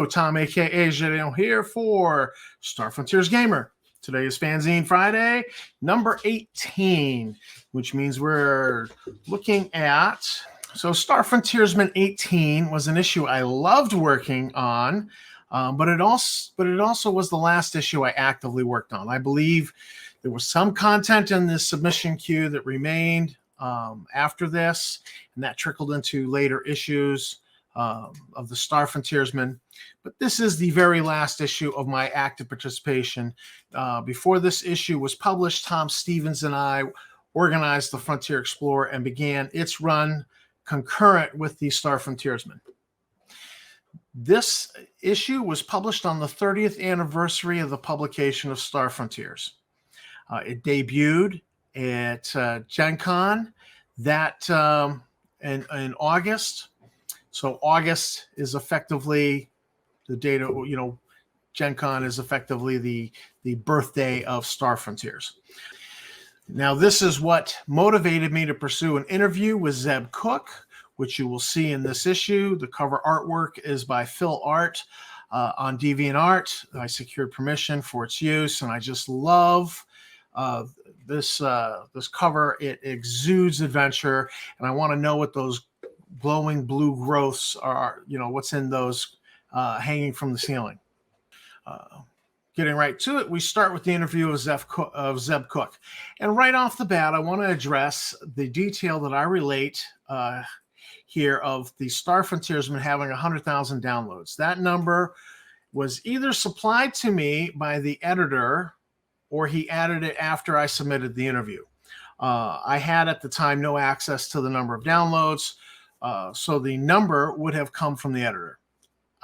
Hello, Tom, aka Yazirian here for Star Frontiers Gamer. Today is Fanzine Friday, number 18, which means we're looking at... So Star Frontiersman 18 was an issue I loved working on, but it also was the last issue I actively worked on. I believe there was some content in this submission queue that remained after this, and that trickled into later issues of the Star Frontiersman. But this is the very last issue of my active participation. Before this issue was published, Tom Stevens and I organized the Frontier Explorer and began its run concurrent with the Star Frontiersman. This issue was published on the 30th anniversary of the publication of Star Frontiers. It debuted at Gen Con in August. So August is effectively the date of, Gen Con is effectively the birthday of Star Frontiers. Now, this is what motivated me to pursue an interview with Zeb Cook, which you will see in this issue. The cover artwork is by Phil Art on DeviantArt. I secured permission for its use, and I just love this cover. It exudes adventure, and I want to know what those glowing blue growths are, what's in those hanging from the ceiling. Getting right to it, we start with the interview of Zeb Cook. And right off the bat, I want to address the detail that I relate here of the Star Frontiersman having 100,000 downloads. That number was either supplied to me by the editor or he added it after I submitted the interview. I had at the time no access to the number of downloads, so the number would have come from the editor.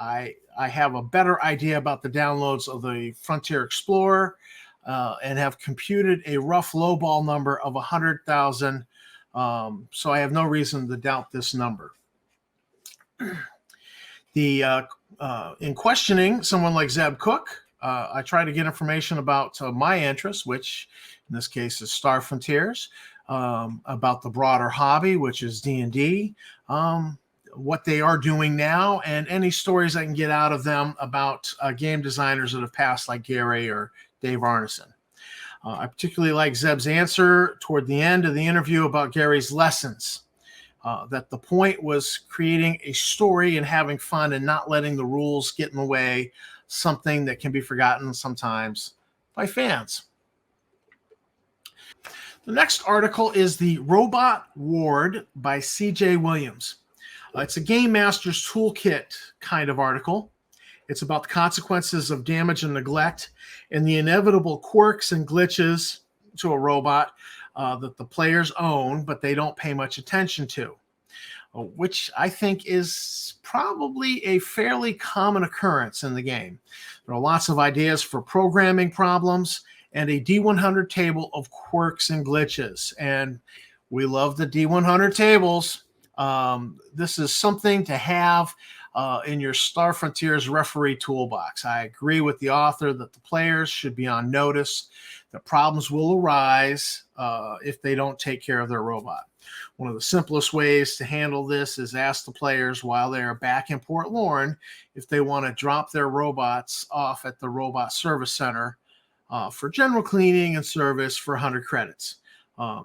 I have a better idea about the downloads of the Frontier Explorer and have computed a rough lowball number of 100,000. So I have no reason to doubt this number. In questioning someone like Zeb Cook, I try to get information about my interests, which in this case is Star Frontiers, about the broader hobby, which is D&D, what they are doing now, and any stories I can get out of them about game designers that have passed, like Gary or Dave Arneson. I particularly like Zeb's answer toward the end of the interview about Gary's lessons, that the point was creating a story and having fun and not letting the rules get in the way, something that can be forgotten sometimes by fans. The next article is The Robot Ward by C.J. Williams. It's a Game Master's Toolkit kind of article. It's about the consequences of damage and neglect and the inevitable quirks and glitches to a robot that the players own, but they don't pay much attention to, which I think is probably a fairly common occurrence in the game. There are lots of ideas for programming problems and a D100 table of quirks and glitches, and we love the D100 tables. This is something to have in your Star Frontiers referee toolbox. I agree with the author that the players should be on notice that problems will arise if they don't take care of their robot. One of the simplest ways to handle this is ask the players while they are back in Port Lorne if they want to drop their robots off at the Robot Service Center for general cleaning and service for 100 credits.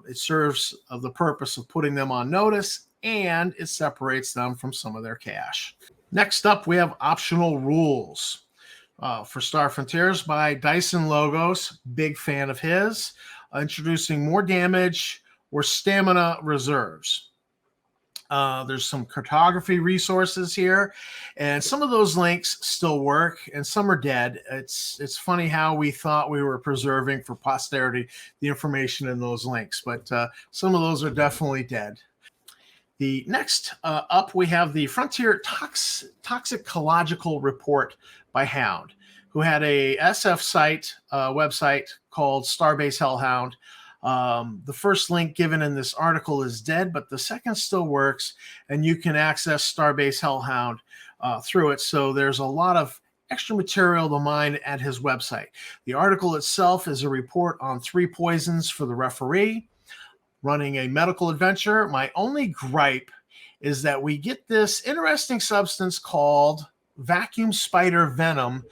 It serves the purpose of putting them on notice, and it separates them from some of their cash. Next up, we have optional rules for Star Frontiers by Dyson Logos. Big fan of his. Introducing more damage or stamina reserves. There's some cartography resources here, and some of those links still work, and some are dead. It's funny how we thought we were preserving for posterity the information in those links, but some of those are definitely dead. The next up, we have the Frontier Toxicological report by Hound, who had a SF site website called Starbase Hellhound. The first link given in this article is dead, but the second still works, and you can access Starbase Hellhound through it. So there's a lot of extra material to mine at his website. The article itself is a report on 3 poisons for the referee, running a medical adventure. My only gripe is that we get this interesting substance called vacuum spider venom,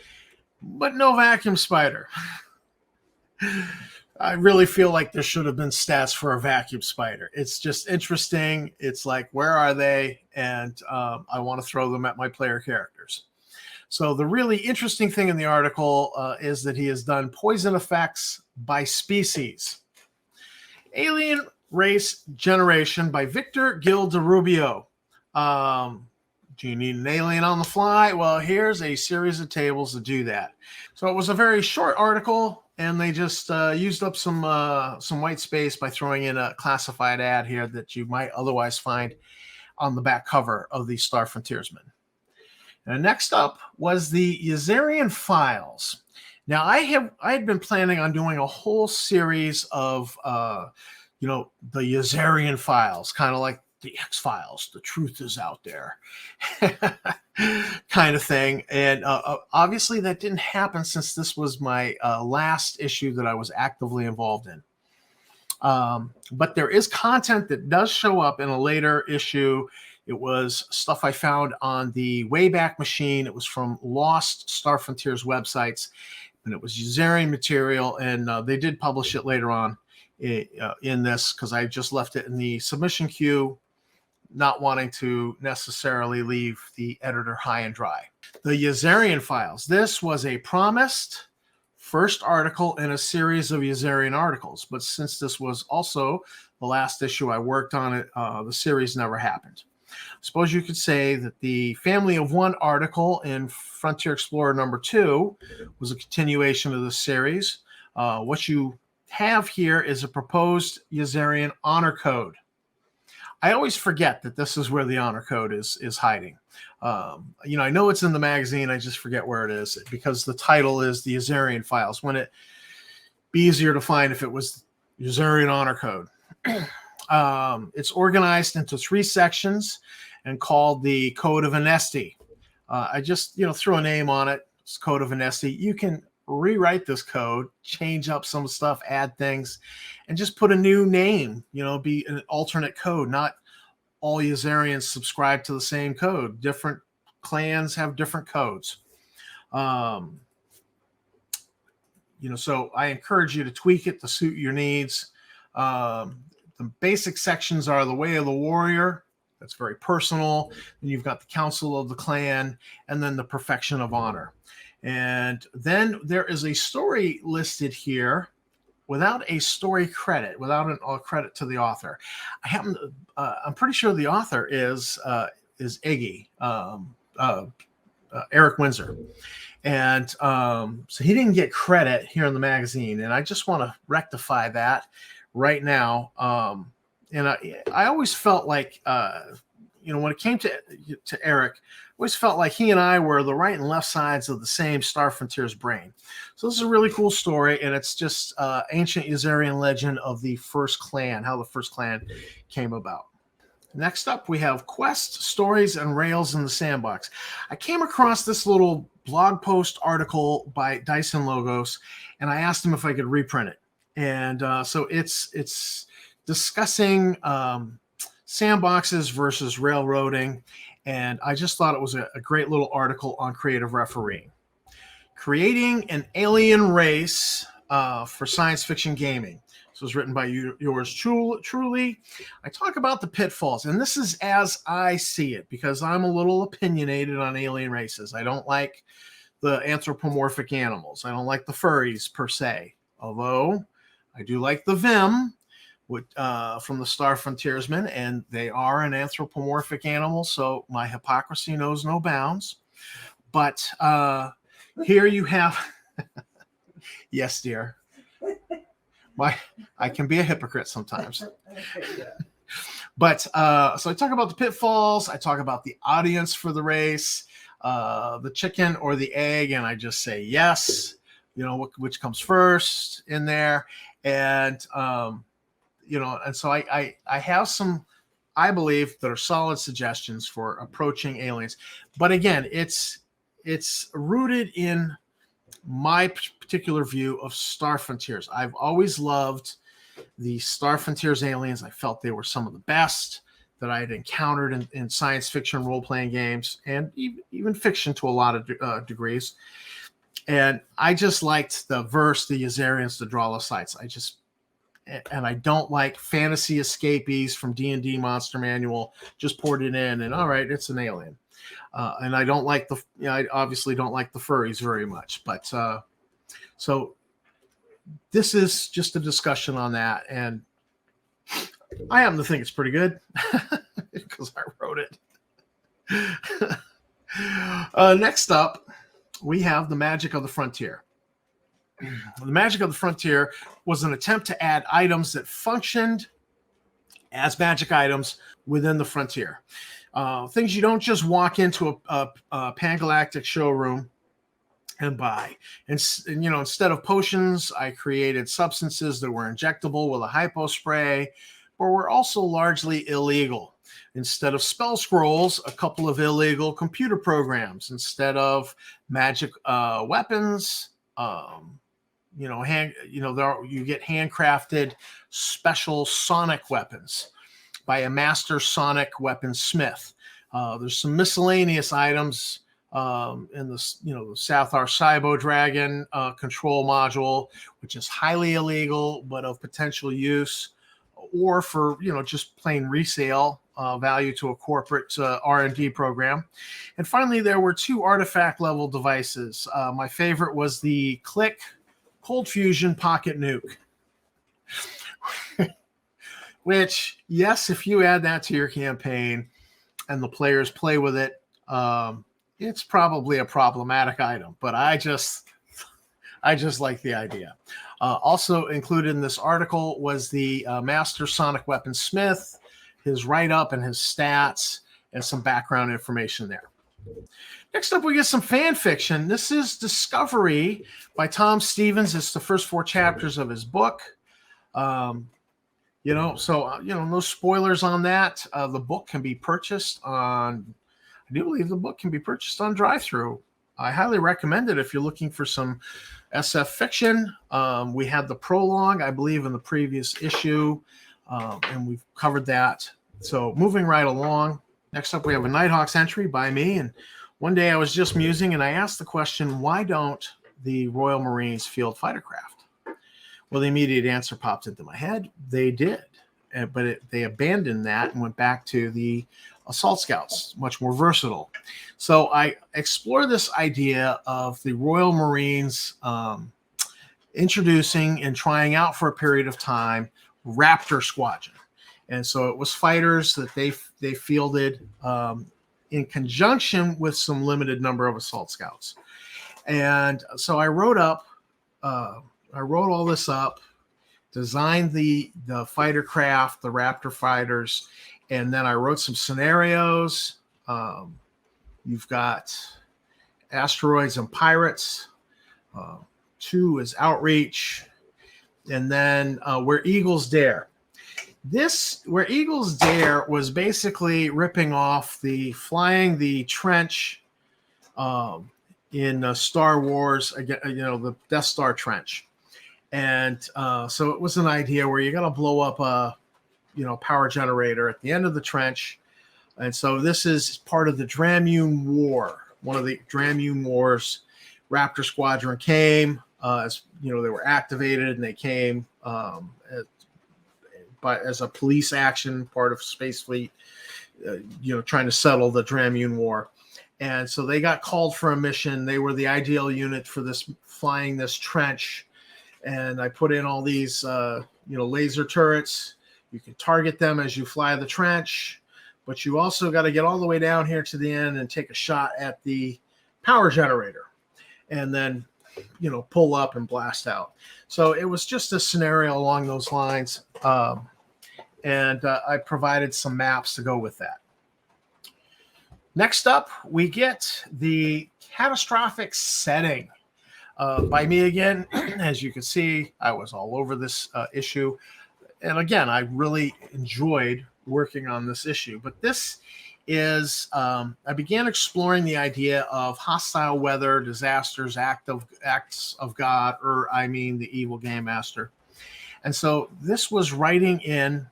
but no vacuum spider. I really feel like there should have been stats for a vacuum spider. It's just interesting. It's like, where are they? And I want to throw them at my player characters. So the really interesting thing in the article is that he has done poison effects by species. Alien Race Generation by Victor Gil de Rubio. Do you need an alien on the fly? Well, here's a series of tables to do that. So it was a very short article, and they just used up some white space by throwing in a classified ad here that you might otherwise find on the back cover of the Star Frontiersman. And next up was the Yazirian Files. Now, I had been planning on doing a whole series of, the Yazirian Files, kind of like the X-Files, the truth is out there kind of thing. And obviously that didn't happen since this was my last issue that I was actively involved in. But there is content that does show up in a later issue. It was stuff I found on the Wayback Machine. It was from Lost Star Frontiers websites, and it was Yazirian material, and they did publish it later on in this, because I just left it in the submission queue, not wanting to necessarily leave the editor high and dry. The Yazirian Files. This was a promised first article in a series of Yazirian articles, but since this was also the last issue I worked on it, the series never happened. I suppose you could say that the Family of One article in Frontier Explorer number 2 was a continuation of the series. What you have here is a proposed Yazirian honor code. I always forget that this is where the honor code is hiding. I know it's in the magazine. I just forget where it is because the title is the Yazirian Files. Wouldn't it be easier to find if it was Yazirian honor code? It's organized into 3 sections and called the Code of Anesti. I just threw a name on it. It's Code of Anesti. You can rewrite this code, change up some stuff, add things, and just put a new name, be an alternate code. Not all Yazirians subscribe to the same code. Different clans have different codes. So I encourage you to tweak it to suit your needs. The basic sections are the Way of the Warrior. That's very personal. Then you've got the Council of the Clan, and then the Perfection of Honor. And then there is a story listed here without a story credit, without a credit to the author. I'm pretty sure the author is Iggy, Eric Windsor. And so he didn't get credit here in the magazine. And I just want to rectify that right now. And I always felt like, when it came to Eric, I always felt like he and I were the right and left sides of the same Star Frontiers brain. So this is a really cool story, and it's just ancient Yazirian legend of the first clan, how the first clan came about. Next up, we have Quest, Stories, and Rails in the Sandbox. I came across this little blog post article by Dyson Logos, and I asked him if I could reprint it. And so it's discussing sandboxes versus railroading, and I just thought it was a great little article on creative refereeing. Creating an alien race for science fiction gaming. This was written by yours truly. I talk about the pitfalls, and this is as I see it, because I'm a little opinionated on alien races. I don't like the anthropomorphic animals. I don't like the furries per se, although I do like the Vim from the Star Frontiersman, and they are an anthropomorphic animal, so my hypocrisy knows no bounds. But here you have, yes, dear. I can be a hypocrite sometimes. But so I talk about the pitfalls. I talk about the audience for the race, the chicken or the egg, and I just say yes. Which comes first in there, and and so I have some, I believe, that are solid suggestions for approaching aliens. But again, it's rooted in my particular view of Star Frontiers. I've always loved the Star Frontiers aliens. I felt they were some of the best that I had encountered in science fiction role-playing games, and even fiction to a lot of degrees. And I just liked the verse, the Yazirians, the Drawless Sights. And I don't like fantasy escapees from D&D Monster Manual. Just poured it in, and all right, it's an alien. And I don't like I obviously don't like the furries very much. But so this is just a discussion on that, and I happen to think it's pretty good because I wrote it. Next up, we have The Magic of the Frontier. The Magic of the Frontier was an attempt to add items that functioned as magic items within the frontier. Things you don't just walk into a Pangalactic showroom and buy. And instead of potions, I created substances that were injectable with a hypo spray, but were also largely illegal. Instead of spell scrolls, a couple of illegal computer programs. Instead of magic weapons, you get handcrafted special sonic weapons by a master sonic weaponsmith. There's some miscellaneous items in the South Arcibo Dragon control module, which is highly illegal but of potential use, or for just plain resale value to a corporate R&D program. And finally, there were 2 artifact level devices. My favorite was the Click Cold Fusion Pocket Nuke, which, yes, if you add that to your campaign and the players play with it, it's probably a problematic item, but I just like the idea. Also included in this article was the Master Sonic Weaponsmith, his write-up and his stats, and some background information there. Next up, we get some fan fiction. This is Discovery by Tom Stevens. It's the first 4 chapters of his book. No spoilers on that. The book can be purchased on, I do believe the book can be purchased on drive-thru. I highly recommend it if you're looking for some SF fiction. We had the prologue, I believe, in the previous issue, and we've covered that. So moving right along. Next up, we have a Nighthawks entry by me. And one day I was just musing, and I asked the question, why don't the Royal Marines field Fightercraft? Well, the immediate answer popped into my head. They did, but they abandoned that and went back to the assault scouts, much more versatile. So I explore this idea of the Royal Marines introducing and trying out for a period of time Raptor Squadron. And so it was fighters that they fielded in conjunction with some limited number of assault scouts. And so I wrote all this up, designed the Fightercraft, the Raptor fighters, and then I wrote some scenarios. You've got Asteroids and Pirates. 2 is Outreach. And then Where Eagles Dare. Where Eagles Dare was basically ripping off flying the trench in Star Wars, the Death Star trench. And so it was an idea where you got to blow up a power generator at the end of the trench. And so this is part of the Dramune War. One of the Dramune Wars. Raptor Squadron came, as they were activated, and they came as a police action, part of Space Fleet, trying to settle the Dramune War. And so they got called for a mission. They were the ideal unit for flying this trench. And I put in all these, laser turrets. You can target them as you fly the trench, but you also got to get all the way down here to the end and take a shot at the power generator, and then, pull up and blast out. So it was just a scenario along those lines. And I provided some maps to go with that. Next up, we get the Catastrophic Setting by me again. As you can see, I was all over this issue. And again, I really enjoyed working on this issue. But this is, I began exploring the idea of hostile weather, disasters, acts of God, or the evil game master. And so this was writing in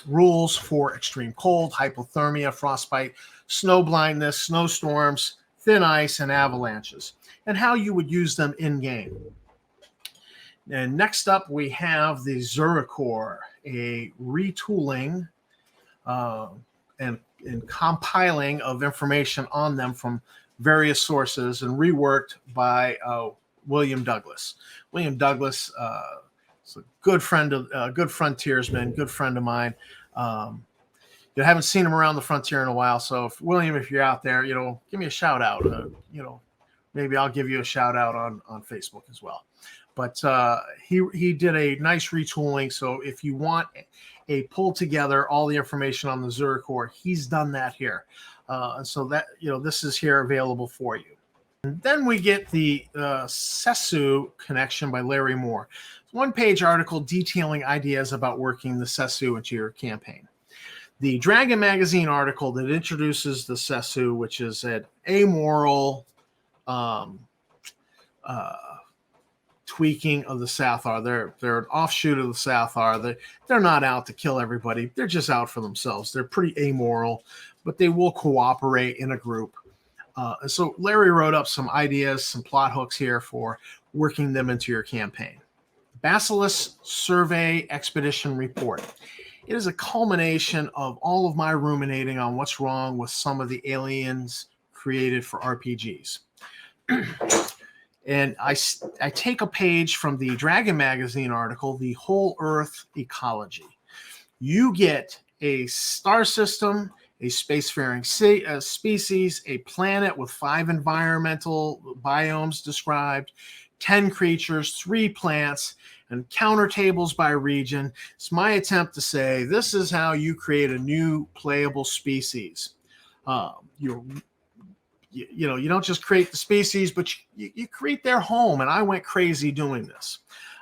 rules for extreme cold, hypothermia, frostbite, snow blindness, snowstorms, thin ice, and avalanches, and how you would use them in-game. And next up, we have the Zuricore, a retooling and compiling of information on them from various sources and reworked by William Douglas. William Douglas is a good friend of good frontiersman, good friend of mine. You haven't seen him around the frontier in a while, so William, if you're out there, give me a shout out. Maybe I'll give you a shout out on Facebook as well. But he did a nice retooling. So if you want a pull together all the information on the Zuricore, he's done that here. And so that, this is here available for you. And then we get the Sesu connection by Larry Moore. It's a one-page article detailing ideas about working the Sesu into your campaign. The Dragon Magazine article that introduces the Sesu, which is an amoral tweaking of the Sathar. They're an offshoot of the Sathar. They're not out to kill everybody. They're just out for themselves. They're pretty amoral, but they will cooperate in a group. And so Larry wrote up some ideas, some plot hooks here for working them into your campaign. Basilisk Survey Expedition Report. It is a culmination of all of my ruminating on what's wrong with some of the aliens created for RPGs. And I take a page from the Dragon Magazine article, The Whole Earth Ecology. You get a star system, a spacefaring species, a planet with 5 environmental biomes described, 10 creatures, 3 plants, and counter tables by region. It's my attempt to say this is how you create a new playable species. You don't just create the species, but you create their home. And I went crazy doing this.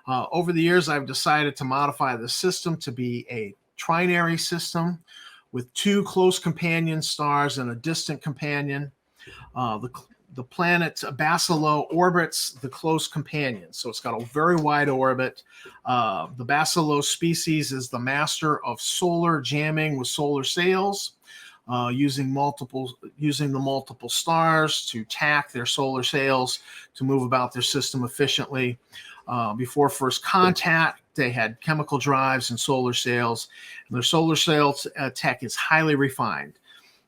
Over the years, I've decided to modify the system to be a trinary system with 2 close companion stars and a distant companion. The planet Basiloe orbits the close companion, so it's got a very wide orbit. The Basiloe species is the master of solar jamming with solar sails, using the multiple stars to tack their solar sails to move about their system efficiently. Before first contact, they had chemical drives and solar sails, and their solar sail tech is highly refined.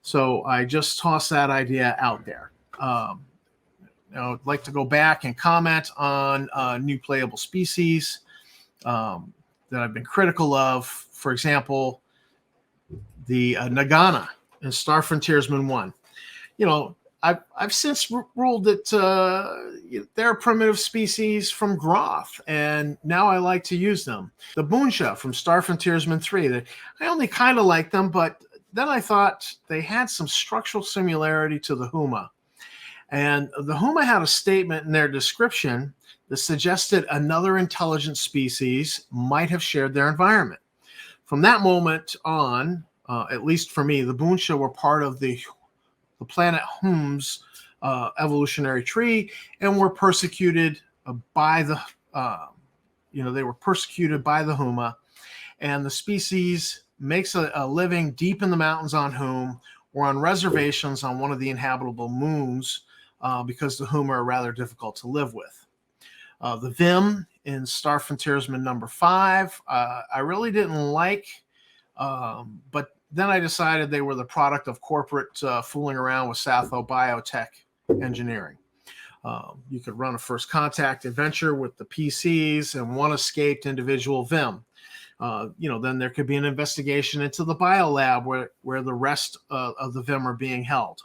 So I just tossed that idea out there. I'd like to go back and comment on new playable species that I've been critical of. For example, the Nagana in Star Frontiersman 1. I've since ruled that they're a primitive species from Groth, and now I like to use them. The Boonsha from Star Frontiersman 3. I only kind of like them, but then I thought they had some structural similarity to the Huma. And the Huma had a statement in their description that suggested another intelligent species might have shared their environment. From that moment on, at least for me, the Boonsha were part of the planet Hum's evolutionary tree and were persecuted by the Huma, and the species makes a living deep in the mountains on Hum or on reservations on one of the inhabitable moons because the Huma are rather difficult to live with. The Vim in Star Frontiersman number 5, I really didn't like, but then I decided they were the product of corporate fooling around with Satho biotech engineering. You could run a first contact adventure with the PCs and one escaped individual Vim. Then there could be an investigation into the biolab where the rest of the Vim are being held.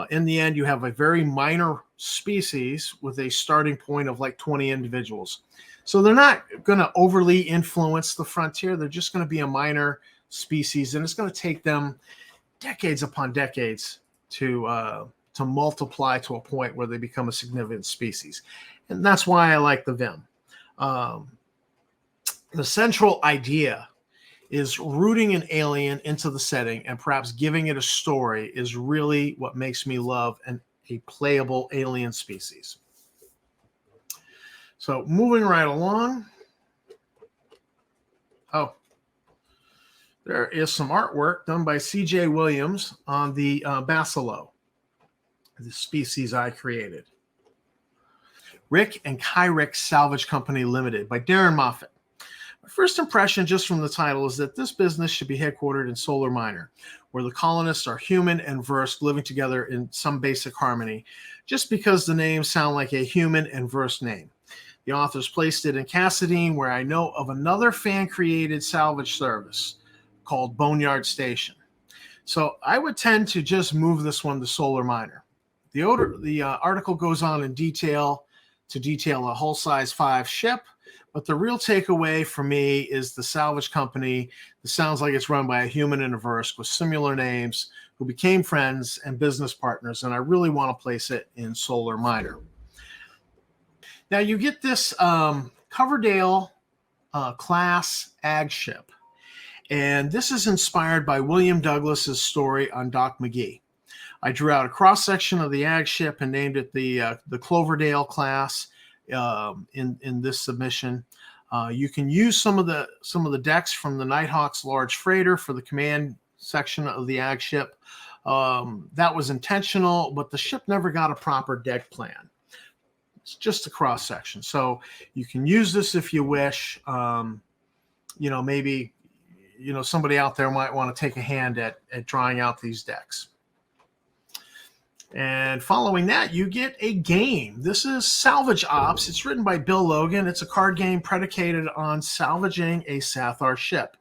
In the end, you have a very minor species with a starting point of like 20 individuals. So they're not going to overly influence the frontier. They're just going to be a minor species, and it's going to take them decades upon decades to multiply to a point where they become a significant species. And that's why I like the Vim. The central idea is rooting an alien into the setting and perhaps giving it a story is really what makes me love a playable alien species. So moving right along. there is some artwork done by C.J. Williams on the Basiloe, the species I created. Rick and Kyrick Salvage Company Limited by Darren Moffat. My first impression just from the title is that this business should be headquartered in Solar Minor, where the colonists are human and versed, living together in some basic harmony, just because the names sound like a human and versed name. The authors placed it in Cassadine, where I know of another fan-created salvage service called Boneyard Station. So I would tend to just move this one to Solar Minor. The article goes on in detail to detail a hull size 5 ship, but the real takeaway for me is the salvage company that sounds like it's run by a human and a verse with similar names who became friends and business partners, and I really want to place it in Solar Minor. Now you get this Cloverdale class ag ship, and this is inspired by William Douglas's story on Doc McGee. I drew out a cross-section of the ag ship and named it the Cloverdale class in this submission. You can use some of the decks from the Nighthawk's large freighter for the command section of the ag ship. That was intentional, but the ship never got a proper deck plan. It's just a cross-section. So you can use this if you wish. Maybe somebody out there might want to take a hand at drawing out these decks. And following that, you get a game. This is Salvage Ops. It's written by Bill Logan. It's a card game predicated on salvaging a Sathar ship.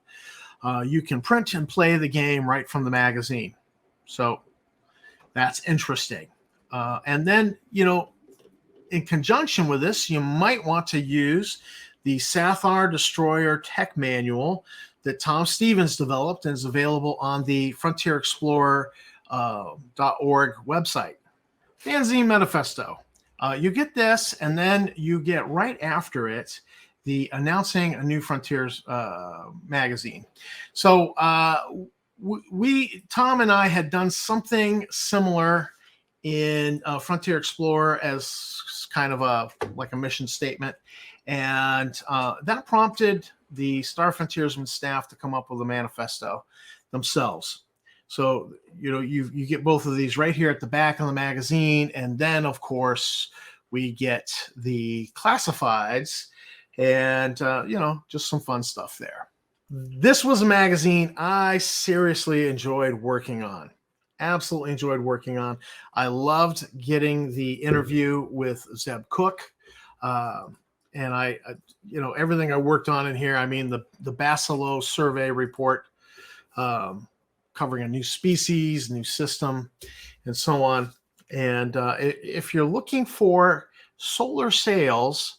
You can print and play the game right from the magazine. So that's interesting. And then, in conjunction with this, you might want to use the Sathar Destroyer Tech Manual that Tom Stevens developed and is available on the Frontiersman.org website. Fanzine Manifesto. You get this, and then you get right after it the announcing a new Frontiers magazine. So Tom and I had done something similar in Frontier Explorer as kind of a mission statement, and that prompted the Star Frontiersman staff to come up with a manifesto themselves. So, you get both of these right here at the back of the magazine. And then, of course, we get the classifieds and, just some fun stuff there. This was a magazine I seriously enjoyed working on. Absolutely enjoyed working on. I loved getting the interview with Zeb Cook. And I everything I worked on in here, the Basiloe survey report, covering a new species, new system, and so on. And if you're looking for solar sails,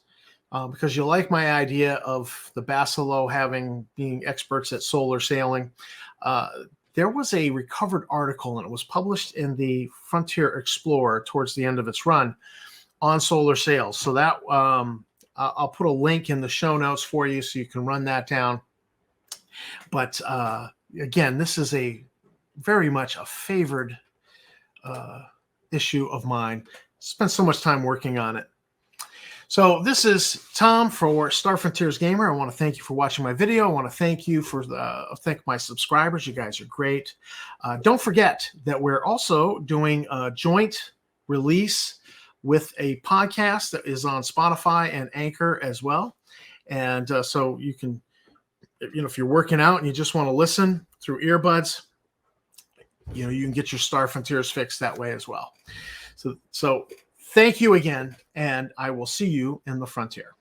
because you like my idea of the Basiloe being experts at solar sailing, there was a recovered article, and it was published in the Frontier Explorer towards the end of its run on solar sails. So that I'll put a link in the show notes for you so you can run that down. But again, this is very much a favored issue of mine. Spent so much time working on it. So this is Tom for Star Frontiers Gamer. I want to thank you for watching my video. I want to thank you thank my subscribers. You guys are great. Don't forget that we're also doing a joint release with a podcast that is on Spotify and Anchor as well. And so you can, if you're working out and you just want to listen through earbuds, you can get your Star Frontiers fix that way as well. So thank you again, and I will see you in the frontier.